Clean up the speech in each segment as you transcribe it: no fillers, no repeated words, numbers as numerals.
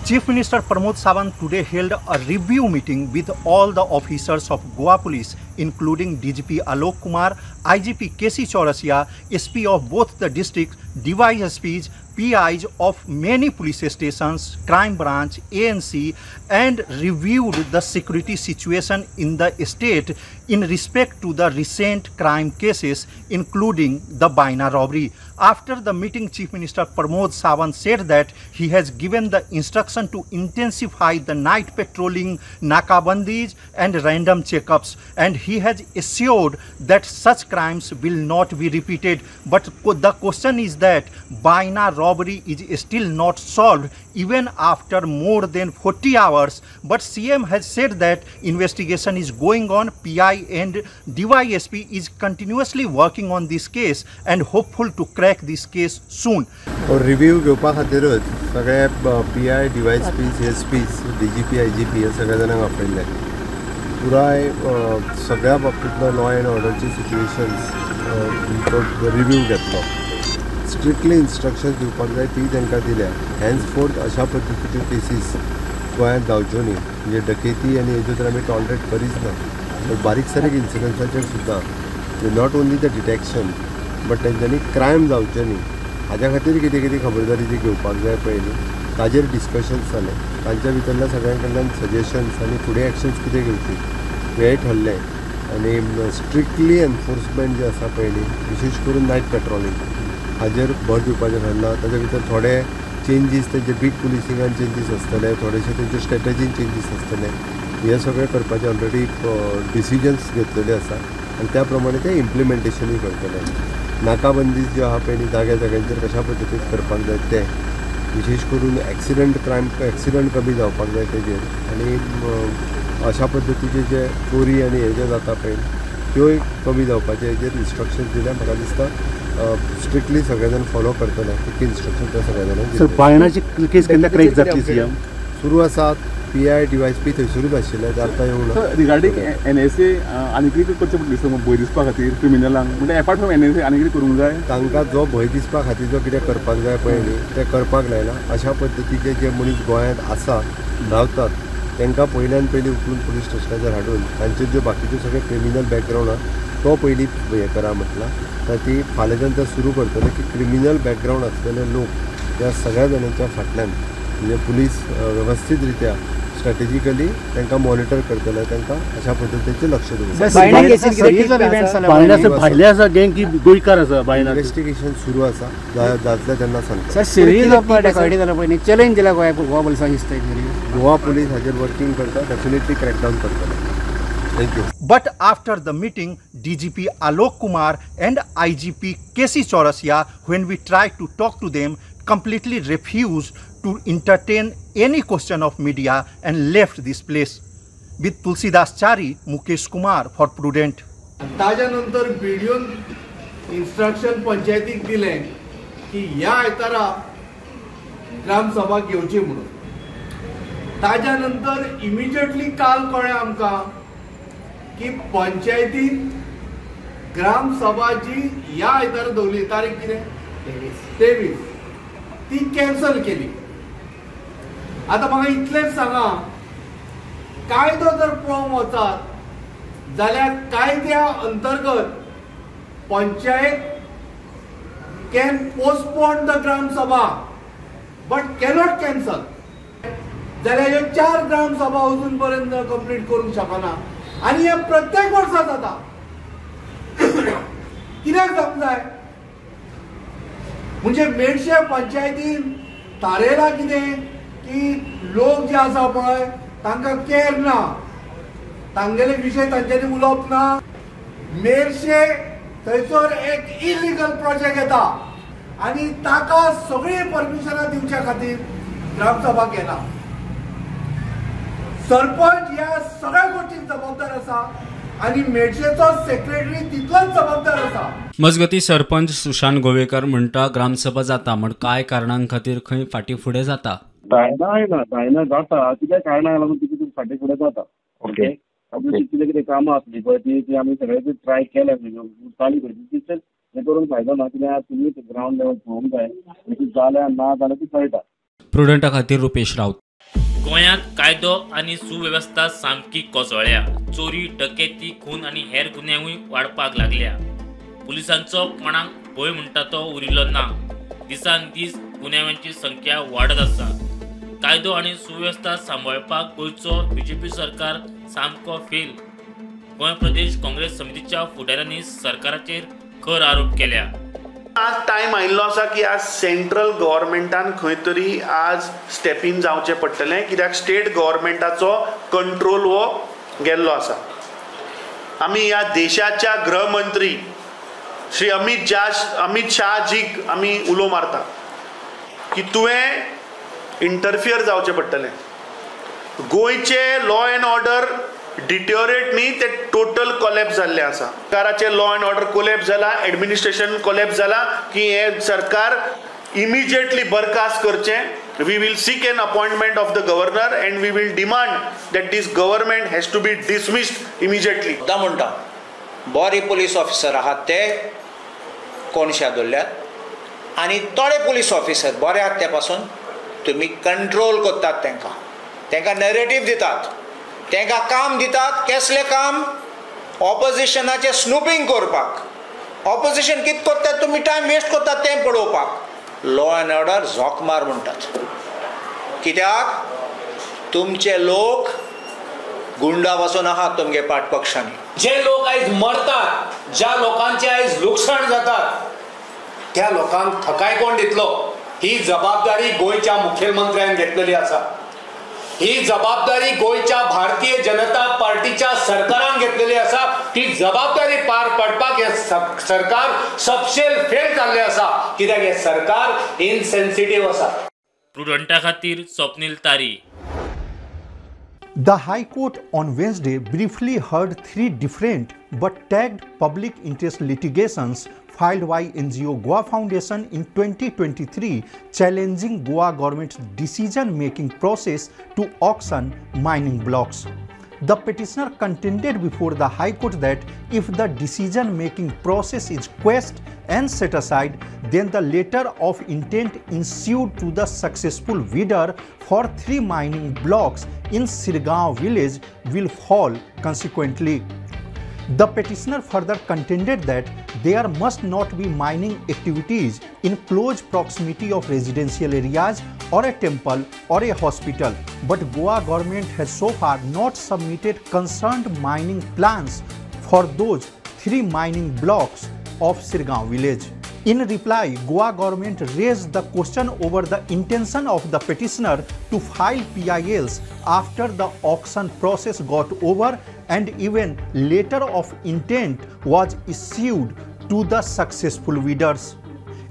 Chief Minister Pramod Sawant today held a review meeting with all the officers of Goa Police, including DGP Alok Kumar, IGP KC Chaurasia, SP of both the districts, DYSPs, PIs of many police stations, crime branch, ANC, and reviewed the security situation in the state in respect to the recent crime cases, including the Baina robbery. After the meeting, Chief Minister Pramod Sawant said that he has given the instruction to intensify the night patrolling, nakabandis and random checkups, and he has assured that such crimes will not be repeated. But the question is that Baina robbery is still not solved even after more than 40 hours. But CM has said that investigation is going on. PI and DYSP is continuously working on this case and hopeful to crack this case soon. Review घेवपा खातीरच सगळे PI, DYSP, CSPs, DGP, IGP हे सगळे जाणांक आपयल्ले. पुराय सगळ्या बाबतींतलो law end ऑर्डरची situations review घेतलो. Strictly instructions दिवपाक जाय ती तांकां दिल्या. हॅन्सफोर्थ अशा पद्दतीच्यो केसीस गोंयांत जावच्यो न्ही. म्हणजे डकेती आनी हेजो तर आमी टॉलरेट करीच ना. बट बारीक सारीक इन्सिडंट्साचेर सुद्दां not only the detection but तेंच्यांनी क्रायम जावचे न्ही हाज्या खातीर कितें कितें खबरदारी जी घेवपाक जाय पयलीं ताजेर डिस्कशन्स जाले. तांच्या भितरल्या सगळ्यां कडल्यान सजेशन्स आनी फुडें एक्शन्स कितें घेवची हेंय ठरलें. आनी स्ट्रिक्टली एनफोर्समेंट जे आसा पयलीं विशेश करून नायट पेट्रोलिंग हाजेर भर दिवपाचें ठरलां. ताजे भितर थोडे चेंजीस तेंचे बीट पुलिसिंगान चेंजीस आसतले, थोडेशे तेंचे स्ट्रेटजीन चेंजीस आसतले. हे सगळे करपाचे ऑलरेडी डिसिजन्स घेतलेले आसा आनी त्या प्रमाणे ते इम्प्लिमेंटेशनूय करतले. नाकाबंदी ज्यो आहा पयलीं जाग्या जाग्यांचेर कशा पद्दतीन करपाक जाय ते विशेष करून एक्सिडंट कमी जावपाक जाय तेजेर आनी अशा पद्दतीचे जे चोरी आनी हे जे जाता पळय त्योय कमी जावपाचे हेजेर इन्स्ट्रक्शन्स दिल्या. म्हाका दिसता स्ट्रिक्टली सगळे जाण फॉलो करतले. कितले इन्स्ट्रक्शन त्या सगळ्या जाणांक बायनाची केस केन्ना क्रॅक जातली सीएम सुरू आसात. PI, DYSP थंयसरूच आशिल्ले जाता येवना. रिगार्डींग NSA आनी कितें करचें पडटा दिसता भंय दिसपा खातीर क्रिमिनलांक म्हणजे एपार्ट फ्रॉम NSA आनी कितें करूंक जाय. तांकां जो भंय दिसपा खातीर जो कितें करपाक जाय पळय न्ही तें करपाक लायला. अशा पद्दतीचे जे मनीस गोंयांत आसा रावतात तांकां पयल्यान पयलीं उखलून पुलीस स्टेशनाचेर हाडून तांच्यो ज्यो बाकीच्यो सगळे क्रिमिनल बॅकग्रावंड आहा तो पयलीं हें करा म्हटलां. तर ती फाल्यांच्यान ते सुरू करतले की क्रिमिनल बॅकग्रावंड आसलेले लोक त्या सगळ्या जाणांच्या फाटल्यान म्हणजे पुलीस वेवस्थीत रित्या स्ट्रॅटेजिकली तांकां मॉनिटर करतले. तांकां अशा पद्दतीचें लक्ष इन्व्हेस्टिगेशन सुरू आसा. जातलें तेन्ना सांगता. चॅलेंज दिला गोवा पुलिसांक दिसता गोवा पुलीस हाजेर वर्किंग करता. डेफिनेटली क्रॅकडावन करतले. Thank you. But after the meeting, DGP Alok Kumar and IGP KC Chaurasia, when we tried to talk to them, completely refused to entertain any question of media and left this place. With Tulsidas Chari, Mukesh Kumar for Prudent. ताज्यानंतर व्हिडिओन instruction पंचायतीक दिले की ह्या आयतारा ग्रामसभा घेवची म्हणून. ताज्यानंतर immediately काल कळ्ळें आमकां की पंचायतीन ग्रामसभा जी ह्या आयतारा दवरली तारीख कितें 23 ती कॅन्सल केली. आता म्हाका इतलेंच सांगा कायदो जर पळोवंक वचात जाल्यार कायद्या अंतर्गत panchayat can postpone the gram sabha but cannot cancel. जाल्यार ह्यो 4 ग्रामसभा अजून पर्यंत कंप्लीट करूंक शकना आनी हे प्रत्येक वर्सा जाता. कित्याक जावंक जाय म्हणजे मेडशे पंचायतीन थारयला कितें की लोक जे आसा पळय तांकां केअर ना, तांगेले विशय तांच्यांनी उलोवप ना. मेडशे थंयसर एक इलिगल प्रोजेक्ट येता आनी ताका सगळी परमिशनां दिवच्या खातीर ग्रामसभा केला. सरपंच ह्या सगळ्या गोष्टींक जबाबदार आसा आनी मेडशेचो सेक्रेटरी तितलोच जबाबदार आसा. मजगती सरपंच सुशांत गोवेकर म्हणटा ग्रामसभा जाता म्हण कांय कारणां खातीर खंय फाटीं फुडें जाता. जायना जाता कित्याक कारणां लागून कितें फाटीं फुडें जाता. ओके कितें कितें कामां आसलीं पळय ती आमी सगळे ट्राय केल्या चाली करची हें करून फायदो ना. कित्याक तुमी ग्रावंड लेवल पळोवंक जाय जाल्यार ना जाल्यार ती कळटा. प्रुडंटा खातीर रुपेश रावत. गोंयांत कायदो आनी सुवेवस्था सामकी कोसळ्ळ्या. चोरी, डकेती, खून आनी हेर गुन्यांवूय वाडपाक लागल्या. पुलिसांचो कोणाक भंय म्हणटा तो उरिल्लो ना. दिसान दीस गुन्यांवांची संख्या वाडत आसा. कायदो आनी सुवेवस्था सांबाळपाक गोंयचो बीजेपी सरकार सामको फेल. गोंय प्रदेश काँग्रेस समितीच्या फुडाऱ्यांनी सरकाराचेर खर आरोप केल्या. आज टायम आयिल्लो आसा की आज सेंट्रल गव्हर्मेंटान खंय तरी आज स्टेप इन जावचें पडटलें, कित्याक स्टेट गव्हर्मेंटाचो कंट्रोल हो गेल्लो आसा. आमी ह्या देशाच्या गृहमंत्री श्री अमित शाहजीक आमी उलो मारता की तुवें इंटरफियर जावचें पडटलें. गोंयचे लॉ एंड ऑर्डर डिटोरेट न्ही, ते टोटल कोलॅप्स जाल्ले आसा. सरकाराचे लॉ एंड ऑर्डर कोलॅप्स जाला, एडमिनिस्ट्रेशन कोलॅप्स जाला की हे सरकार इमिजिएटली बरखास्त करचें. We will seek an appointment of the governor and we will demand that this government has to be dismissed immediately. म्हणटा बरे पुलीस ऑफिसर आहात ते कोणशा दवरल्यात आनी थोडे पुलीस ऑफिसर बरे आहात ते पासून तुमी कंट्रोल करतात. तांकां नरेटिव्ह दितात, तांकां काम दितात. कसलें काम? ऑपोजिशनाचें स्नुपिंग करपाक. ऑपोजिशन कितें करतात तुमी टायम वेस्ट करतात तें पळोवपाक. लॉ एंड ऑर्डर झोंकमार म्हणटात. कित्याक तुमचे लोक गुंडा बसून आहात तुमगे पाठपक्षांनी. जे लोक आयज मरतात, ज्या लोकांचे आयज लुकसाण जातात, त्या लोकांक थकाय कोण दितलो? ही जबाबदारी गोंयच्या मुखेलमंत्र्यान घेतलेली आसा. ही जबाबदारी गोंयच्या भारतीय जनता पार्टीच्या सरकारान घेतलेली आसा. ती जबाबदारी पार पडपाक हे सरकार सबशेल फेल जाल्लें आसा, कित्याक हे सरकार इनसेन्सिटिव्ह आसा. प्रुडंटा खातीर स्वप्नील तारी. The High Court on Wednesday briefly heard 3 different but tagged public interest litigations filed by NGO Goa Foundation in 2023 challenging Goa government's decision-making process to auction mining blocks. The petitioner contended before the High Court that if the decision-making process is quashed and set aside, then the letter of intent issued to the successful bidder for 3 mining blocks in Sirgaon village will fall consequently. The petitioner further contended that there must not be mining activities in close proximity of residential areas or a temple or a hospital, but Goa government has so far not submitted concerned mining plans for those 3 mining blocks of Sirgaon village. In reply, Goa government raised the question over the intention of the petitioner to file PILs after the auction process got over and even letter of intent was issued to the successful bidders.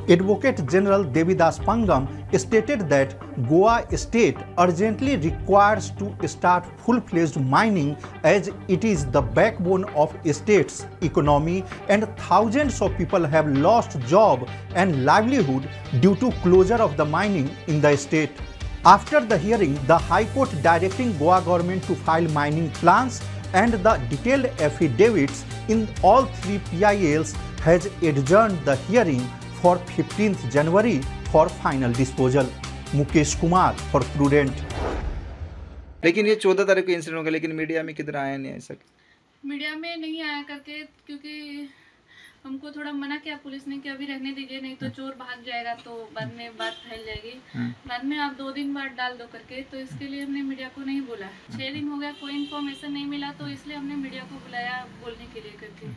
Advocate General Devidas Pangam stated that Goa state urgently requires to start full-fledged mining as it is the backbone of state's economy and thousands of people have lost job and livelihood due to closure of the mining in the state. After the hearing, the High Court directing Goa government to file mining plans and the detailed affidavits in all 3 PILs has adjourned the hearing for 15th January for final disposal. Mukesh Kumar for Prudent. लेकिन ये 14 तारीख को incident हो गया, लेकिन media में किधर आया नहीं ऐसा? मीडिया में नहीं आया करके, क्योंकि हमको थोड़ा मना किया पुलिस ने कि अभी रहने दीजिए, नहीं तो चोर भाग जाएगा तो बाद में बात फैल जाएगी. बाद में आप 2 दिन बाद डाल दो करके, तो इसके लिए हमने मीडिया को नहीं बोला. 6 दिन हो गया, कोई इन्फॉर्मेशन नहीं मिला, तो इसलिए हमने मीडिया को बुलाया बोलने के लिए करके.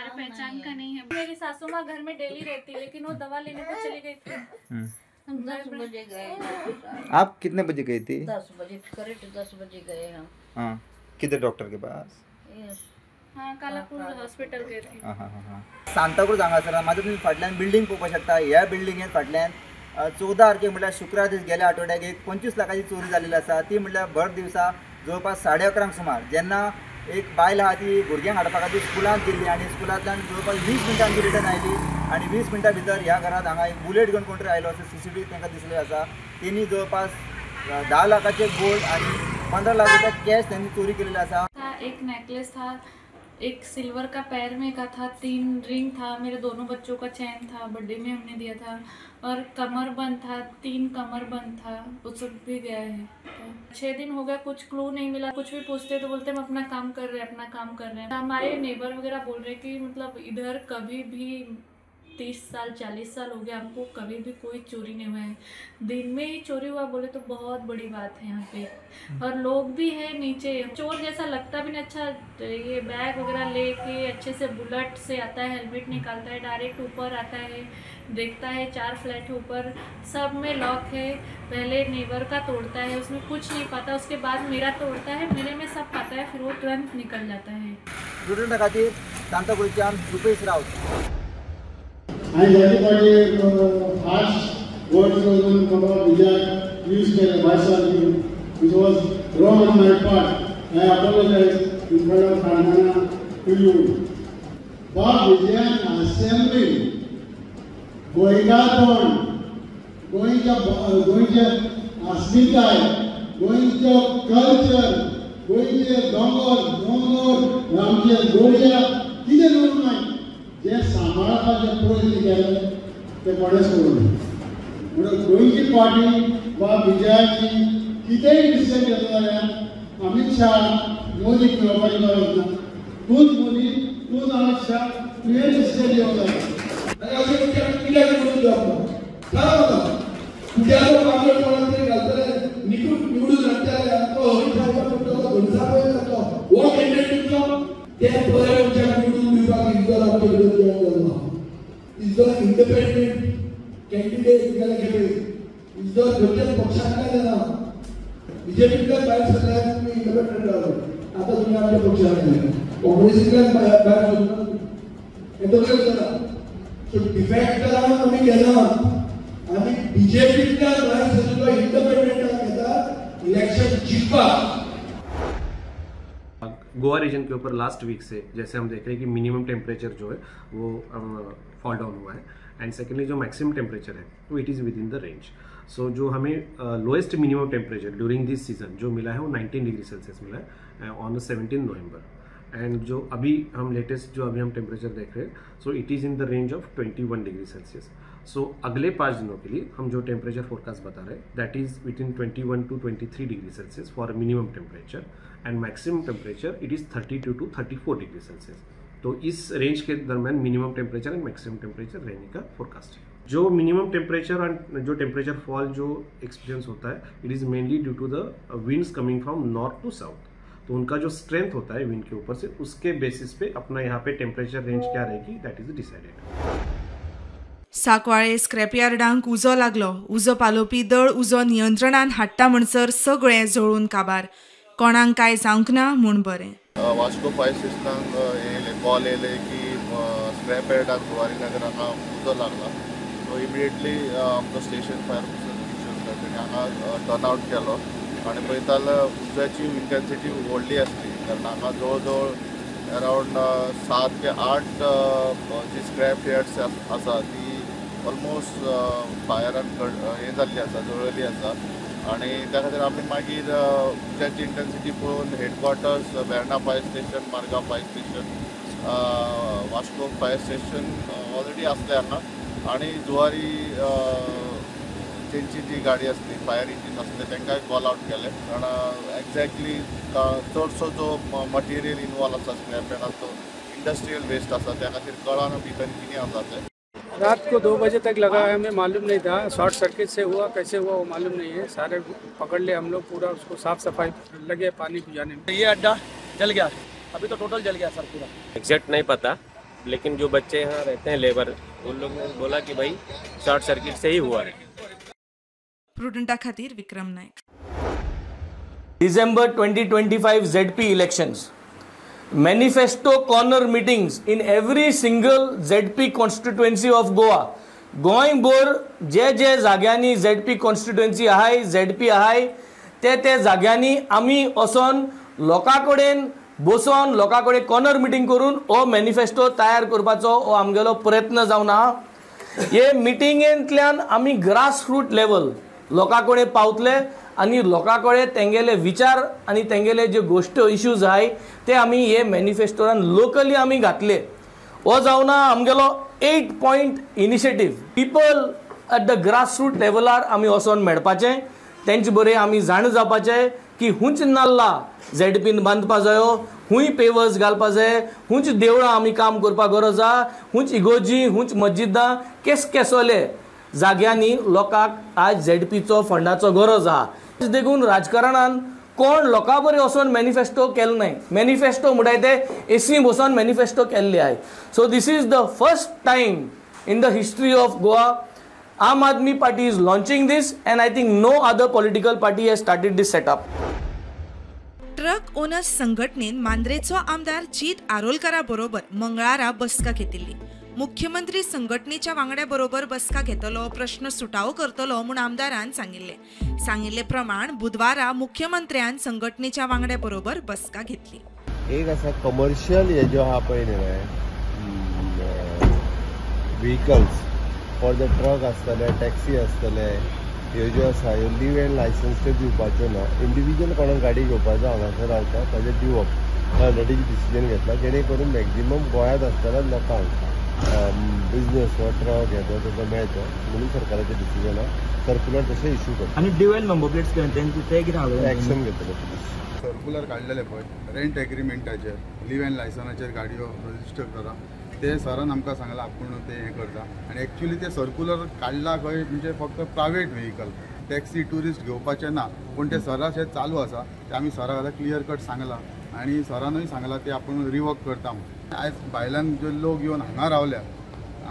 हमारे पहचान का नहीं है. मेरी सासू माँ घर में डेली रहती, लेकिन वो दवा लेने को चली गई थी. हम 10 बजे गए. आप कितने बजे गई थी? 10 बजे, करेक्ट 10 बजे गए हम. हाँ, किधर डॉक्टर के पास? हाँ, कालापूर हॉस्पिटल गए थे. सांताक्रूज हांगासर माझ्या तुम्ही फाटल्यान बिल्डिंग पळोवपाक शकता. ह्या बिल्डिंगेन फाटल्यान 14 तारखेक म्हटल्यार शुक्रार दीस गेल्या आठवड्याक एक 25 लाखाची चोरी जाल्ली आसा. ती म्हटल्यार भर दिवसा जवळपास 11:30 सुमार जेन्ना एक बायल आहा ती भुरग्यांक हाडपा खातीर स्कुलांत गेल्ली आनी स्कुलांतल्यान जवळपास 20 मिनटांनी रिटर्न आयली आनी 20 मिनटां भितर ह्या घरांत हांगा एक बुलेट घेवन कोण तरी आयलो असो CCTV तांकां दिसलें आसा. तेणी जवळपास 10 लाखाचे गोल्ड आनी 15 लाख रुपया कॅश त्यांनी चोरी केलेली आसा. एक नेकलेस था, एक सिल्वर का पैर में का था, 3 रिंग था, मेरे दोनों बच्चों का चैन था, बर्थडे में हमने दिया था, और कमर बंद था, 3 कमर बंद था, वो सब भी गया है। 6 दिन हो गया, कुछ क्लू नहीं मिला। कुछ भी पूछते तो बोलते हम अपना काम कर रहे हैं, अपना काम कर रहे हैं। हमारे नेबर वगैरह बोल रहे कि मतलब इधर कभी भी 30 साल 40 साल हो गया हमको कभी भी कोई चोरी नहीं हुआ है। दिन में ही चोरी हुआ बोले तो बहुत बड़ी बात है यहाँ पे। और लोग भी है नीचे, चोर जैसा लगता भी नहीं। अच्छा ये बैग वगैरह लेके अच्छे से बुलेट से आता है, हेलमेट निकालता है, डायरेक्ट ऊपर आता है, देखता है 4 फ्लैट ऊपर, सब में लॉक है। पहले नेबर का तोड़ता है, उसमें कुछ नहीं पता, उसके बाद मेरा तोड़ता है, मेरे में सब पता है, फिर वो तुरंत निकल जाता है। स्टुडंटा खातीर सांताक्रुजच्यान रुपेश राउत. आणि ज्या ठिकाणी हार्श वर्ड्स वरून बाबा विजयाक यूज केले भाषा which was wrong on my part. I apologize in front of Harmana to you. Bob Vijayan assembly गोंयकारपण, गोंयच्या अस्मिताय, गोंयचो कल्चर, गोंयचे दोंगर आमचे गोरया कितें करूं ना जे सांबाळपाचे प्रयत्न केले ते कोणेच करूं ना. म्हणून गोंयची पार्टी वा विजयाची कितेंय डिसिजन घेतलो जाल्यार अमित शाह मोदीक मेळपाची गरज ना. तूंच मोदी, तूंच अमित शाह, तुवें डिसिजन घेवंक जाय. कित्याक करून जावप ना तुज्याचो कामगार कोणाक तरी घालतले निवडून हाडटले तो हरिशाचा पुत्र घोडसा पळय जातो हो कॅन्डिडेटचो ते बरे मनशाक निवडून दिवपाक इजरायल आमचे विरोध घेवंक जायना. इजरायल इंडिपेंडंट कॅन्डिडेट गेले खेपे इजरायल खंयच्याच पक्षांतल्यान ना. बीजेपींतल्यान भायर सरल्यार तुमी इंडिपेंडंट जाले, आतां तुमी आमच्या पक्षांत गेले, काँग्रेसींतल्यान भायर सरले हे दोगूय जाला. सो डिफेक्ट करान आमी केला, आमी बीजेपीतल्यान भायर सरिल्लो इंडिपेंडंटाक घेता इलेक्शन जिखपाक. गोवा रीजन के ऊपर लास्ट वीक से जैसे हम देख रहे हैं कि मिनिमम टेम्परेचर जो है वो फॉल डाउन हुआ है एंड सेकेंडली जो मैक्सिमम टेम्परेचर है वो it is with in the range. So जो हमें लोएस्ट मिनिमम टेम्परेचर ड्यूरिंग दिस सीजन जो मिला है वो 19 डिग्री सेल्सियस मिला है ऑन 17 नवंबर. एंड जो अभी हम लेटेस्ट जो अभी हम टेम्परेचर देख रहे हैं so it is in the range of 21 degree Celsius. So अगले 5 दिनों के लिए हम जो टेम्परेचर फोरकास्ट बता रहे हैं that is within 21 to 23 degree Celsius for minimum temperature and maximum temperature it is 32 to 34 degree Celsius. तो इस रेंज के दरमियान minimum temperature and maximum temperature रहने का फोरकास्ट है. जो मिनिमम टेम्परेचर एंड जो टेम्परेचर फॉल जो एक्सपीरियंस होता है it is mainly due to the winds coming from north to south. तो उनका जो स्ट्रेंथ होता है विंड के ऊपर से उसके बेसिस पे अपना यहाँ पे टेम्परेचर रेंज क्या रहेगी that is decided. Sancoale scrap यार्डांक उजो लागलो. उजो पालोवपी दळ उजो नियंत्रणान हाडटा म्हणसर सगळें जळून काबार. कोणाक काय जावंक ना म्हूण बरें. वास्को फायर स्टेशनाक कॉल येयले की स्क्रॅप यार्डाक जुवारी नगर हांगा उजो लागला. सो इमिडिएटली आमचो स्टेशन फायर ऑफिसर ताणें हांगा टर्न आवट केलो आनी पळयताले उज्याची इंटेन्सिटी व्हडली आसली कारण हांगा जवळ जवळ अरावंड 7 ते 8 जी स्क्रॅप यार्ड्स आसा ती ऑलमोस्ट फायरान हे जाल्ली आसा, जळयली आसा. आनी त्या खातीर आमी मागीर उज्याची इंटेन्सिटी पळोवन headquarters Verna fire station, Margao fire station, Vasco fire station already आसले हांगा आनी जुवारी तेंची जी गाडी आसली फायर इंजीन आसले तांकांय कॉल आवट केले कारण एक्झॅक्टली चडसो जो मटेरियल इनवॉल्व आसा स्क्रॅप यार्डांत तो इंडस्ट्रियल वेस्ट आसा त्या खातीर कळना भितर कितें आसा तें. रात को 2 बजे तक लगा है, हमें मालूम नहीं था शॉर्ट सर्किट से हुआ कैसे हुआ वो मालूम नहीं है. सारे पकड़ ले हम लोग, पूरा उसको साफ सफाई लगे पानी पिलाने में. ये अड्डा जल गया, अभी तो टोटल जल गया सर पूरा. एग्जैक्ट नहीं पता लेकिन जो बच्चे यहाँ रहते हैं लेबर उन लोग ने बोला कि भाई शॉर्ट सर्किट से ही हुआ है. प्रुडंटा खातीर विक्रम नायक. December 2025 ZP elections. Manifesto corner meetings in every single ZP constituency of Goa. गोंयभर जे जे जाग्यांनी ZP constituency आहाय, ZP आहाय ते जाग्यांनी आमी वचोन लोकां कडेन बसोन लोकां कडेन कॉर्नर मिटींग करून हो मॅनिफेस्टो तयार करपाचो हो आमगेलो प्रयत्न जावन आहा. हे मिटिंगेंतल्यान आमी ग्रास रूट लेवल लोकां कडेन पावतले आनी लोकां कडेन तेंगेले विचार आनी तेंगेले जे गोश्ट इश्यूज आहाय ते आमी हे मॅनिफेस्टोरान लोकली आमी घातले. हो जावना आमगेलो 8 point initiative. People at the grassroot लेवलार आमी वचोन मेळपाचें, तेंचे बरें आमी जाण जावपाचें की हुंच नाल्ला झेडपीन बांदपा जायो, हुंय पेवर्स घालपा जाय, हुंच देवळां आमी काम करपा गरज आहा, हुंच इगोजी, हुंच मस्जिदां, केसोले जाग्यांनी लोकांक आज झेडपीचो फंडाचो गरज आहा. देखून राजकारणान कोण लोकां बरें वचोन मॅनिफेस्टो केलो नाय. मॅनिफेस्टो म्हणटाय ते एसी बसोन मॅनिफेस्टो केल्ले आहाय. So this is the first time in the history of Goa Aam Aadmi Party is launching this, and I think no other political party has started this setup. Truck owners संघटनेन मांद्रेचो आमदार जीत आरोलकरा बरोबर मंगळारा बसका घेतिल्ली. मुख्यमंत्री संघटनेच्या वांगड्या बरोबर बसका घेतलो, प्रश्न सुटावो करतलो म्हूण आमदारान सांगिल्ले प्रमाण बुधवारा मुख्यमंत्र्यान संघटनेच्या वांगड्या बरोबर बसका घेतली. एक असा कमर्शियल हे जो आहा पळय न्हय व्हेकल्स फॉर द ट्रक आसतले, टॅक्सी आसतले, ह्यो ज्यो आसा ह्यो लीव एंड लायसन्स ते दिवपाच्यो ना. इंडिविज्युअल कोणाक गाडी घेवपाचो हांगासर रावता ताजें दिवप ऑलरेडी डिसिजन घेतला, जेणे करून मॅक्झिमम गोंयांत आसतल्या लोकांक बिझनेस हो ट्रक येतो ताचो मेळचो म्हणून सरकाराचें डिसिजन आहा. सर्क्युलर तशें इश्यू करता आनी ड्युएल नंबर प्लेट्स ते कितें हाडून एक्शन घेतले पुलीस. सर्क्युलर काडलेले पळय रेंट एग्रीमेंटाचेर लीव एंड लायसनाचेर गाडयो रजिस्टर करा ते सरान आमकां सांगलां आपूण ते हें करता. आनी एक्चुली ते सर्क्युलर काडला खंय म्हणजे फक्त प्रायवेट व्हेकल, टॅक्सी टुरिस्ट घेवपाचें ना. पूण ते सरास हे चालू आसा ते आमी सराक आतां क्लियर कट सांगलां आनी सरानूय सांगलां ते आपूण रिवर्क करता म्हणून. आयज भायल्यान जे लोक येवन हांगा रावल्या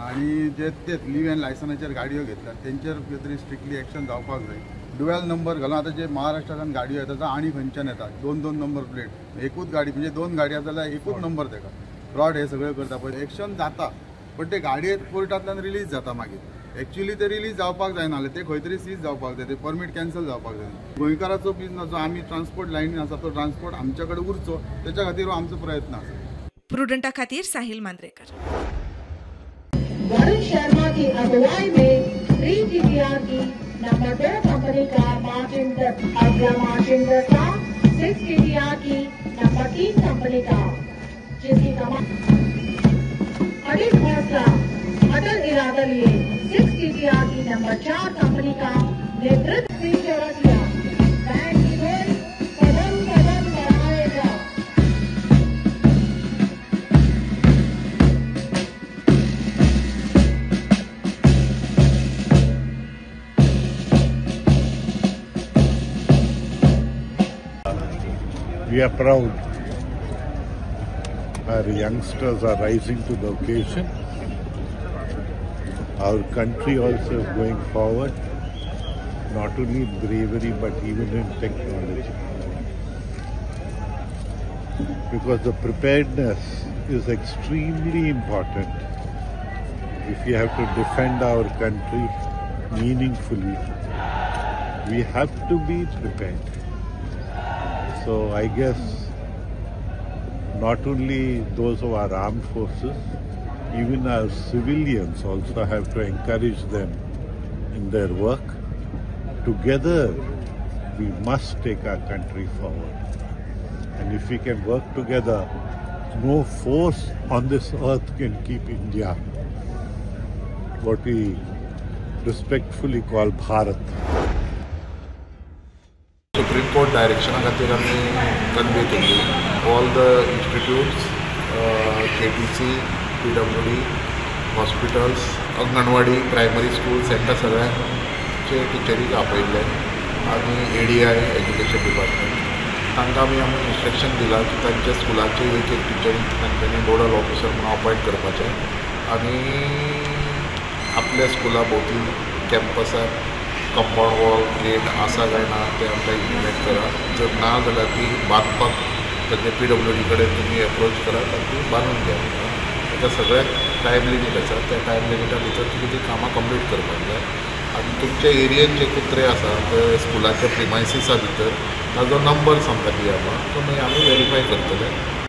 आनी जे तेच लीव एंड लायसनाचेर गाडयो घेतल्यात तेंचेर तरी स्ट्रिक्टली एक्शन जावपाक जाय. ड्युएल नंबर घालून आतां जे महाराष्ट्रांतल्यान गाडयो येता आनी खंयच्यान येतात 2-2 नंबर प्लेट, एकूच गाडी म्हणजे 2 गाडी आसा जाल्यार एकूच नंबर तेका फ्रॉड हे सगळें करता पळय. एक्शन जाता पण ते गाडये कोर्टांतल्यान रिलीज जाता मागीर. एक्चुली ते रिलीज जावपाक जायना, ते खंय तरी सीज जावपाक जाय, ते परमीट कॅन्सल जावपाक जाय. गोंयकाराचो बिझनस जो आमी ट्रान्सपोर्ट लायनीन आसा तो ट्रान्सपोर्ट आमचे कडेन उरचो तेच्या खातीर हो आमचो प्रयत्न आसा. प्रुडंटा खातीर साहिल मांद्रेकर. वरुण शर्मा की अगुवाई में 3GPR की नंबर 2 कंपनी का अगला मार्चिंदर था 6GPR की नंबर 3 कंपनी का जिसकी कमान अडिग हौसला अटल इरादा लिए 6GPR की नंबर 4 कंपनी का नेतृत्व किया. बैंक की रेल कदम कदम बढ़ाएगा. We are proud. Our youngsters are rising to the occasion. Our country also is going forward, not only in bravery but even in technology. Because the preparedness is extremely important. If we have to defend our country meaningfully, we have to be prepared. So I guess not only those of our armed forces, even our civilians also have to encourage them in their work. Together, we must take our country forward. And if we can work together, no force on this earth can keep India, what we respectfully call Bharat. Supreme Court direction खातीर आमी convey केली. All the institutes, KTC, PWD, hospitals, anganwadi, primary schools हांकां सगळ्यांचे टिचरीक आपयल्ले आनी ADI education department तांकां आमी instruction दिलां की तांच्या स्कुलाचे एक टिचरी तांच्यांनी नोडल ऑफिसर म्हणून अपॉयंट करपाचें आनी आपल्या स्कुला भोंवती कॅम्पसाक कंपाउंड वॉल गेट आसा काय ना ते आमकां इम्प्लिमेंट करा. जर ना जाल्यार ती बांदपाक ताजे PWD कडेन तुमी एप्रोच करात आनी ती बांदून घ्या. ताका सगळ्याक टायम लिमीट आसा, त्या टायम लिमिटा भितर तुमी ती कामां कंप्लीट करपाक जाय. आनी तुमच्या एरियेन जे कुत्रे आसा ते स्कुलाच्या प्रिमायसिसा भितर ताजो नंबर आमकां दियात तो मागीर आमी वेरीफाय करतले